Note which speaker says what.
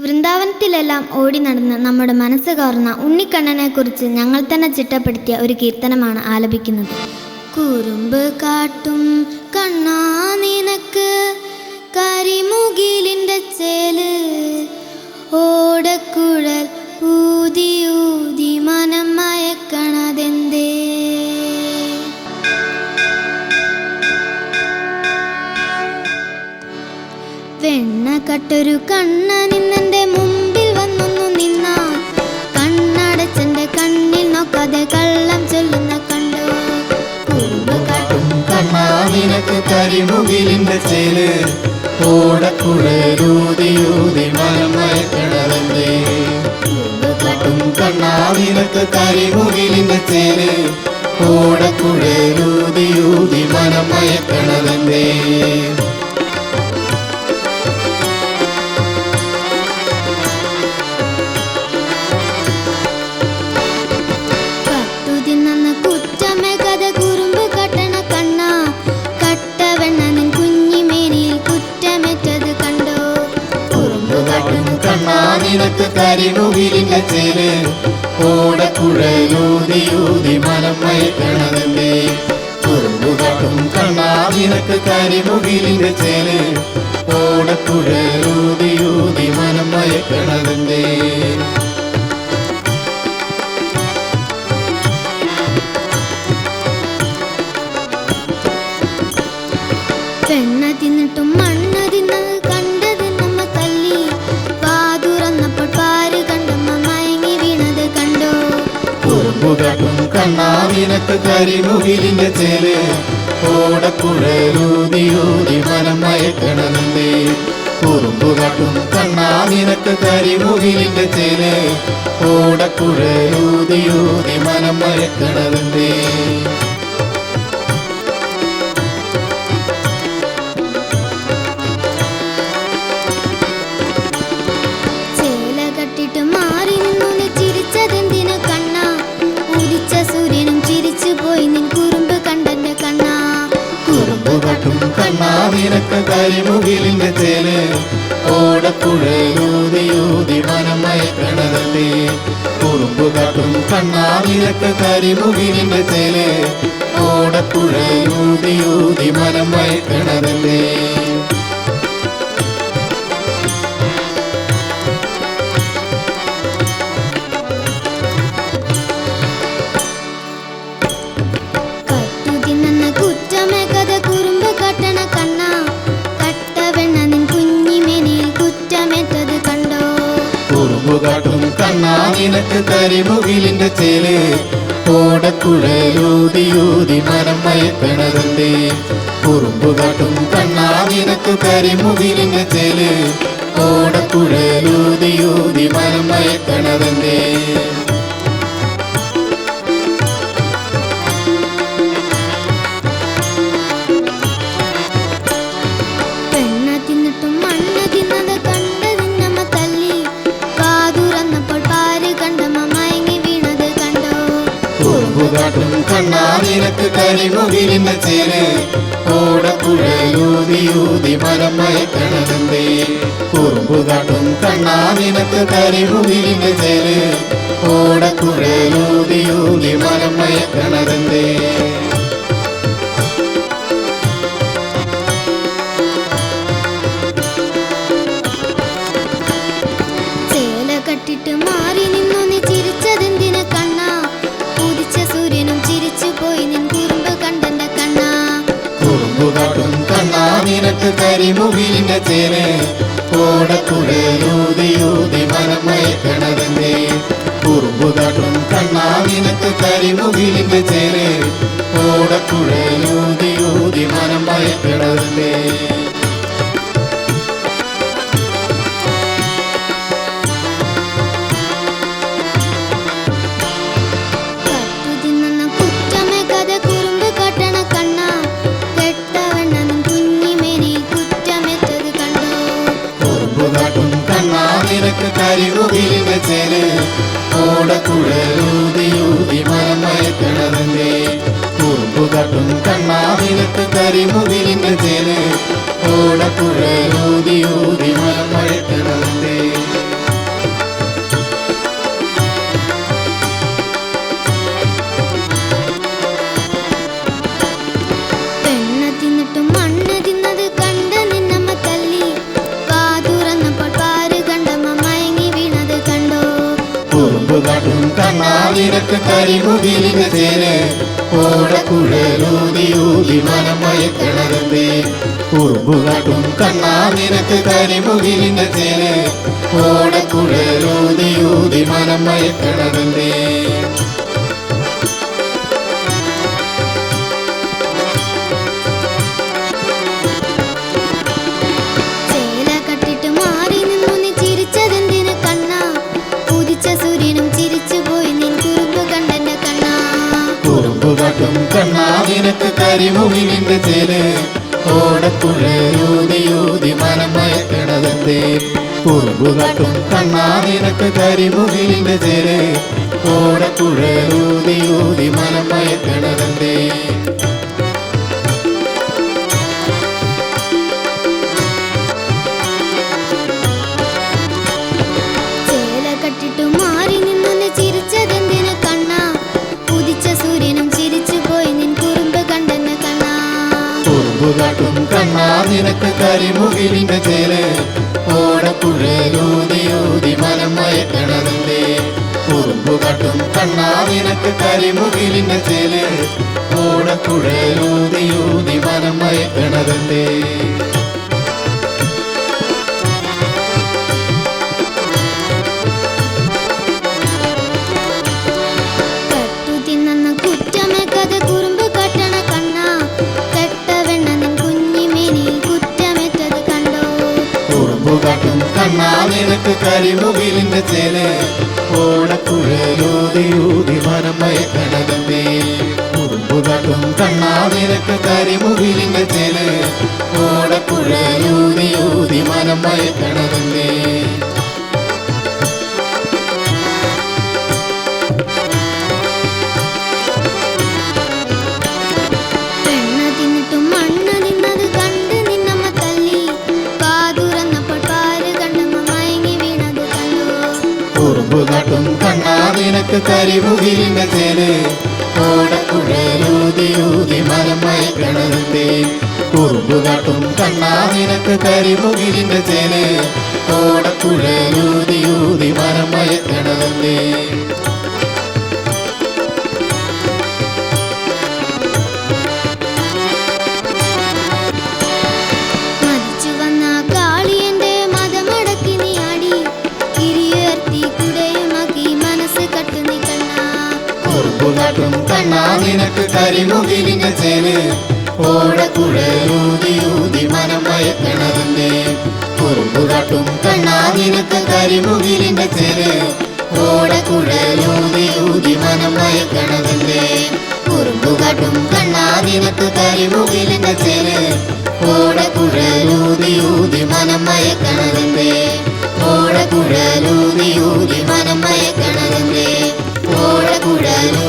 Speaker 1: വൃന്ദാവനത്തിലെല്ലാം ഓടി നടന്ന് നമ്മുടെ മനസ്സ് കവർന്ന ഉണ്ണിക്കണ്ണനെക്കുറിച്ച് ഞങ്ങൾ തന്നെ ചിട്ടപ്പെടുത്തിയ ഒരു കീർത്തനമാണ് ആലപിക്കുന്നത്. കുറുമ്പ് കാട്ടും കണ്ണാ നിനക്ക് കരിമുകിലിൻ്റെ ചേല്, ഓടക്കുഴൽ ഊതി ഊതി മനം മയക്കണതെന്തേ. വെണ്ണ കട്ടൊരു കണ്ണ നിന്നെൻ്റെ മുമ്പിൽ വന്നൊന്നു നിന്നാൽ, കണ്ണടച്ചെൻ്റെ കണ്ണിൽ നോക്കാതെ കള്ളം ചൊല്ലുന്ന കണ്ടോ.
Speaker 2: കുറുമ്പ് കാട്ടും കണ്ണാ നിനക്ക് കരിമുകിലിൻ്റെ ചേല്, ഓടക്കുഴലൂതി ഊതി മനം മയക്കണതെന്തേ. കുറുമ്പ് കാട്ടും കണ്ണാ നിനക്ക് കരിമുകിലിൻ്റെ ചേല്, ഓടക്കുഴലൂതി ഊതി മനം മയക്കണതെന്തേ. നിനക്ക് കരിമുകിലിൻ്റെ ചേല്, ഓടക്കുഴലൂതി ഊതി മനം മയക്കണതെന്തേ. കുറുമ്പ് കാട്ടും കണ്ണാ നിനക്ക് കരിമുകിലിൻ്റെ ചേല്, ഓടക്കുഴലൂതി ഊതി മനം മയക്കണതെന്തേ.
Speaker 1: പെണ്ണ തിന്നിട്ടും മണ്ണ് തിന്നത് കണ്ടത് നമ്മ തല്ലി, വാതുറന്നപ്പോൾ പാര് കണ്ടമ്മ മയങ്ങി വീണത് കണ്ടോ.
Speaker 2: കുറുമ്പ് കാട്ടും കണ്ണാ നിനക്ക് കരിമുകിലിൻ്റെ ചേല്, ഓടക്കുഴലൂതി ഊതി മനം മയക്കണതെന്തേ. കുറുമ്പ് കാട്ടും കണ്ണാ നിനക്ക് കരിമുകിലിൻ്റെ ചേല്, ഓടക്കുഴലൂതി ഊതി മനം മയക്കണതെന്തേ. കണ്ണാ നിനക്ക് കരിമുകിലിൻ്റെ ചേല്, ഓടക്കുഴലൂതി ഊതി മനം മയക്കണതെന്തേ. കുറുമ്പ് കാട്ടും കണ്ണാ നിനക്ക് കരിമുകിലിൻ്റെ ചേല്, ഓടക്കുഴലൂതി ഊതി മനം മയക്കണതെന്തേ. കാട്ടും കണ്ണാ നിനക്ക് കരിമുകിലിൻ്റെ ചേല്, ഓടക്കുഴലൂതി ഊതി മനം മയക്കണതെന്തേ. കുറുമ്പ് കാട്ടും കണ്ണാ നിനക്ക് കരിമുകിലിൻ്റെ ചേല്, ഓടക്കുഴലൂതി ഊതി മനം മയക്കണതെന്തേ. കാട്ടും കണ്ണാ നിനക്ക് കരിമുകിലിൻ്റെ ചേല്, ഓടക്കുഴലൂതി ഊതി മനം മയക്കണതെന്തേ. കുറുമ്പ് കാട്ടും കണ്ണാ നിനക്ക് കരിമുകിലിൻ്റെ ചേല്, ഓടക്കുഴലൂതി ഊതി മനം മയക്കണതെന്തേ.
Speaker 1: ചേല കട്ടിട്ട് മാറി നിന്നു നീ ചിരിച്ചതെന്തിന കണ്ണാ, ഉദിച്ച സൂര്യനും ചിരിച്ചു പോയി നിൻ കുറുമ്പ് കണ്ടെന്റെ കണ്ണാ.
Speaker 2: കുറുമ്പ് കാട്ടും കണ്ണാ നിനക്ക് കരിമുകിലിൻ്റെ ചേല്, ഓടക്കുഴലൂതി ഊതി മനം മയക്കണതെന്തേ. കുറുമ്പ് കാട്ടും കണ്ണാ നിനക്ക് കരിമുകിലിൻ്റെ ചേല്, ഓടക്കുഴലൂതി ഊതി മനം മയക്കണതെന്തേ. നിനക്ക് കരിമുകിലിൻ്റെ ചേല്, ഓടക്കുഴലൂതി ഊതി മനം മയക്കണതെന്തേ. കുറുമ്പ് കാട്ടും കണ്ണാ നിനക്ക് കരിമുകിലിൻ്റെ ചേല്, ഓടക്കുഴലൂതി ഊതി മനം മയക്കണതെന്തേ. കണ്ണാ നിനക്ക് കരിമുകിലിന്റെ ചേല് ഓടക്കുഴലൂതിയൂതി മനം മയക്കണതെന്തേ കുറുമ്പുകാട്ടും കണ്ണാ നിനക്ക് കരിമുകിലിന്റെ ചേല് ഓടക്കുഴലൂതിയൂതി മനം മയക്കണതെന്തേ കണ്ണാ നിനക്ക് കരിമുകിലിന്റെ ചേല് ഓടക്കുഴലൂതിയൂതി മനം മയക്കണതെന്തേ കുറുമ്പുകാട്ടും കണ്ണാ നിനക്ക് കരിമുകിലിന്റെ ചേല് ഓടക്കുഴലൂതിയൂതി മനം മയക്കണതെന്തേ കുറുമ്പുകാട്ടും കണ്ണാ നിനക്ക് കരിമുകിലിന്റെ ചേല് ഓടക്കുഴലൂതിയൂതി മനം മയക്കണതെന്തേ കുറുമ്പുകാട്ടും കണ്ണാ നിനക്ക് കരിമുകിലിന്റെ ചേല് ഓടക്കുഴലൂതിയൂതി മനം മയക്കണതെന്തേ കണ്ണാ നിനക്ക് കരിമുകിലിന്റെ ചേല് ഓടക്കുഴലൂതിയൂതി മനം മയക്കണതെന്തേ കുറുമ്പുകാട്ടും കണ്ണാ നിനക്ക് കരിമുകിലിന്റെ ചേല് ഓടക്കുഴലൂതിയൂതി മനം മയക്കണതെന്തേ കുറുമ്പുകാട്ടും കണ്ണാ നിനക്ക് കരിമുകിലിന്റെ ചേല് ഓടക്കുഴലൂതിയൂതി മനം മയക്കണതെന്തേ കുറുമ്പുകാട്ടും കണ്ണാ നിനക്ക് കരിമുകിലിന്റെ ചേല് ഓടക്കുഴലൂതിയൂതി മനം മയക്കണതെന്തേ കുറുമ്പുകാട്ടും കണ്ണാ നിനക്ക് കരിമുകിലിന്റെ ചേല് ഓടക്കുഴലൂതിയൂതി മനം മയക്കണതെന്തേ കുറുമ്പുകാട്ടും കണ്ണാ നിനക്ക് കരിമുകിലിന്റെ ചേല് ഓടക്കുഴലൂതിയൂതി മനം മയക്കണതെന്തേ കുറുമ്പുകാട്ടും കണ്ണാ നിനക്ക് കരിമുകിലിന്റെ ചേല് ഓടക്കുഴലൂതിയൂതി മനം മയക്കണതെന്തേ ഓടക്കുഴലൂതിയൂതി മനം മയക്കണതെന്തേ ഓടക്കുഴലൂ